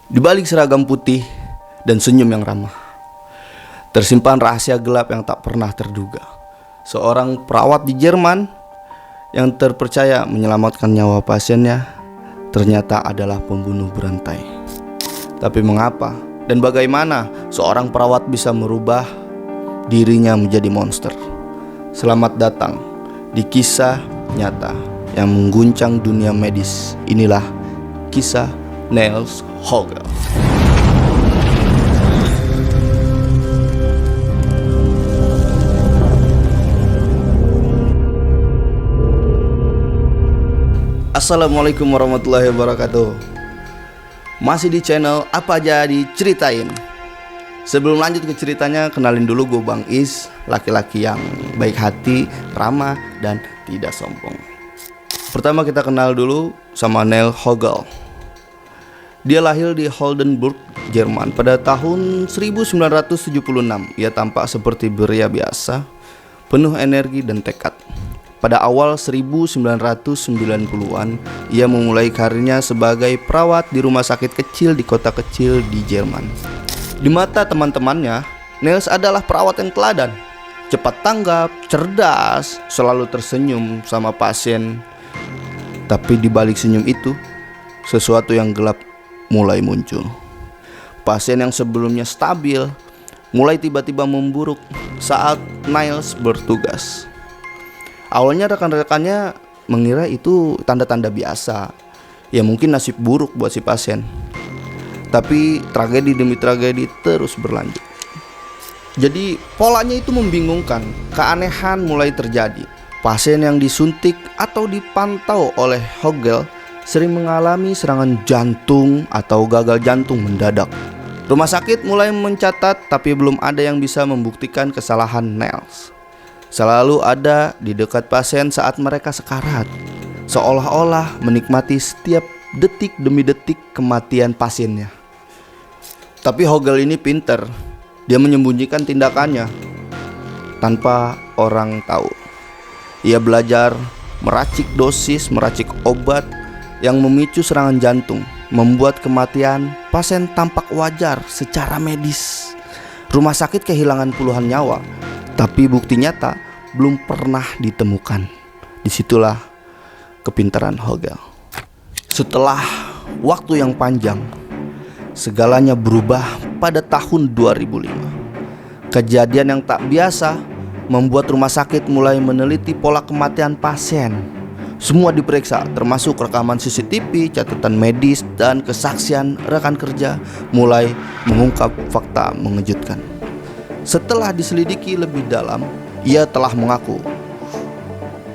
Di balik seragam putih dan senyum yang ramah, tersimpan rahasia gelap yang tak pernah terduga. Seorang perawat di Jerman yang terpercaya menyelamatkan nyawa pasiennya ternyata adalah pembunuh berantai. Tapi mengapa dan bagaimana seorang perawat bisa merubah dirinya menjadi monster? Selamat datang di kisah nyata yang mengguncang dunia medis. Inilah kisah Nils Hogel. Assalamualaikum warahmatullahi wabarakatuh. Masih di channel Apa Aja Diceritain. Sebelum lanjut ke ceritanya, kenalin dulu gue Bang Is, laki-laki yang baik hati, ramah, dan tidak sombong. Pertama kita kenal dulu sama Nils Hogel. Dia lahir di Oldenburg, Jerman pada tahun 1976. Ia tampak seperti pria biasa, penuh energi dan tekad. Pada awal 1990-an, ia memulai karirnya sebagai perawat di rumah sakit kecil di kota kecil di Jerman. Di mata teman-temannya, Nils adalah perawat yang teladan, cepat tanggap, cerdas, selalu tersenyum sama pasien. Tapi di balik senyum itu, sesuatu yang gelap mulai muncul. Pasien yang sebelumnya stabil mulai tiba-tiba memburuk saat Nils bertugas. Awalnya rekan-rekannya mengira itu tanda-tanda biasa, ya mungkin nasib buruk buat si pasien. Tapi tragedi demi tragedi terus berlanjut. Jadi polanya itu membingungkan, keanehan mulai terjadi. Pasien yang disuntik atau dipantau oleh Hogel sering mengalami serangan jantung atau gagal jantung mendadak. Rumah sakit mulai mencatat, tapi belum ada yang bisa membuktikan kesalahan Nils. Selalu ada di dekat pasien saat mereka sekarat, seolah-olah menikmati setiap detik demi detik kematian pasiennya. Tapi Hogel ini pinter, dia menyembunyikan tindakannya tanpa orang tahu. Ia belajar meracik dosis, meracik obat yang memicu serangan jantung, membuat kematian pasien tampak wajar secara medis. Rumah sakit kehilangan puluhan nyawa, tapi bukti nyata belum pernah ditemukan. Disitulah kepintaran Hogel. Setelah waktu yang panjang, segalanya berubah pada tahun 2005. Kejadian yang tak biasa membuat rumah sakit mulai meneliti pola kematian pasien. Semua diperiksa, termasuk rekaman CCTV, catatan medis, dan kesaksian rekan kerja mulai mengungkap fakta mengejutkan. Setelah diselidiki lebih dalam, ia telah mengaku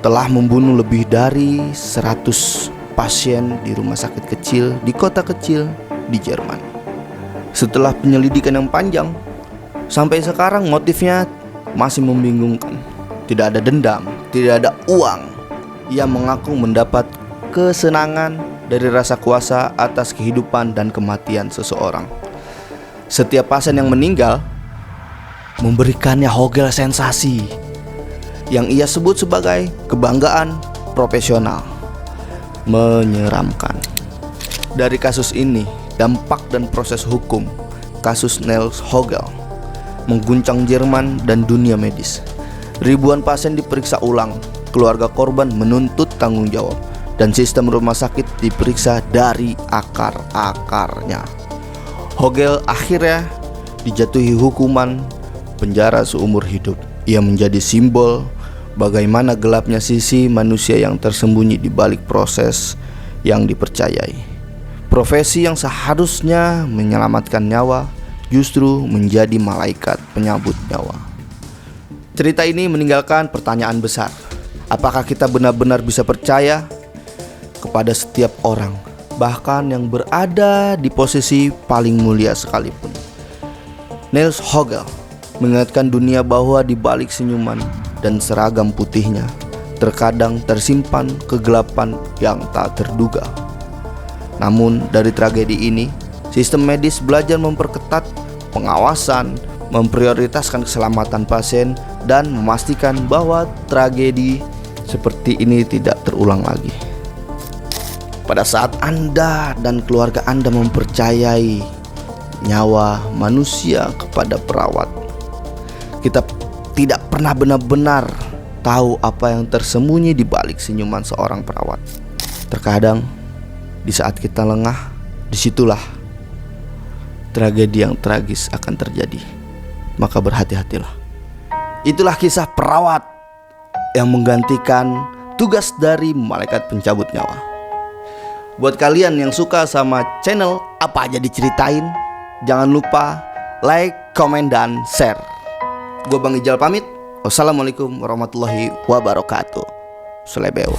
telah membunuh lebih dari 100 pasien di rumah sakit kecil di kota kecil di Jerman. Setelah penyelidikan yang panjang, sampai sekarang motifnya masih membingungkan. Tidak ada dendam, tidak ada uang. Ia mengaku mendapat kesenangan dari rasa kuasa atas kehidupan dan kematian seseorang. Setiap pasien yang meninggal memberikannya Hogel sensasi yang ia sebut sebagai kebanggaan profesional. Menyeramkan. Dari kasus ini, dampak dan proses hukum kasus Nils Hogel mengguncang Jerman dan dunia medis. Ribuan pasien diperiksa ulang, keluarga korban menuntut tanggung jawab, dan sistem rumah sakit diperiksa dari akar-akarnya. Hogel akhirnya dijatuhi hukuman penjara seumur hidup. Ia menjadi simbol bagaimana gelapnya sisi manusia yang tersembunyi di balik proses yang dipercayai. Profesi yang seharusnya menyelamatkan nyawa justru menjadi malaikat penyabut nyawa. Cerita ini meninggalkan pertanyaan besar. Apakah kita benar-benar bisa percaya kepada setiap orang, bahkan yang berada di posisi paling mulia sekalipun? Nils Hogel mengingatkan dunia bahwa di balik senyuman dan seragam putihnya terkadang tersimpan kegelapan yang tak terduga. Namun dari tragedi ini, sistem medis belajar memperketat pengawasan, memprioritaskan keselamatan pasien, dan memastikan bahwa tragedi seperti ini tidak terulang lagi. Pada saat Anda dan keluarga Anda mempercayai nyawa manusia kepada perawat, kita tidak pernah benar-benar tahu apa yang tersembunyi di balik senyuman seorang perawat. Terkadang di saat kita lengah, disitulah tragedi yang tragis akan terjadi. Maka berhati-hatilah. Itulah kisah perawat yang menggantikan tugas dari malaikat pencabut nyawa. Buat kalian yang suka sama channel Apa Aja Diceritain, jangan lupa like, komen, dan share. Gue Bang Ijal pamit. Wassalamualaikum warahmatullahi wabarakatuh. Selebeo.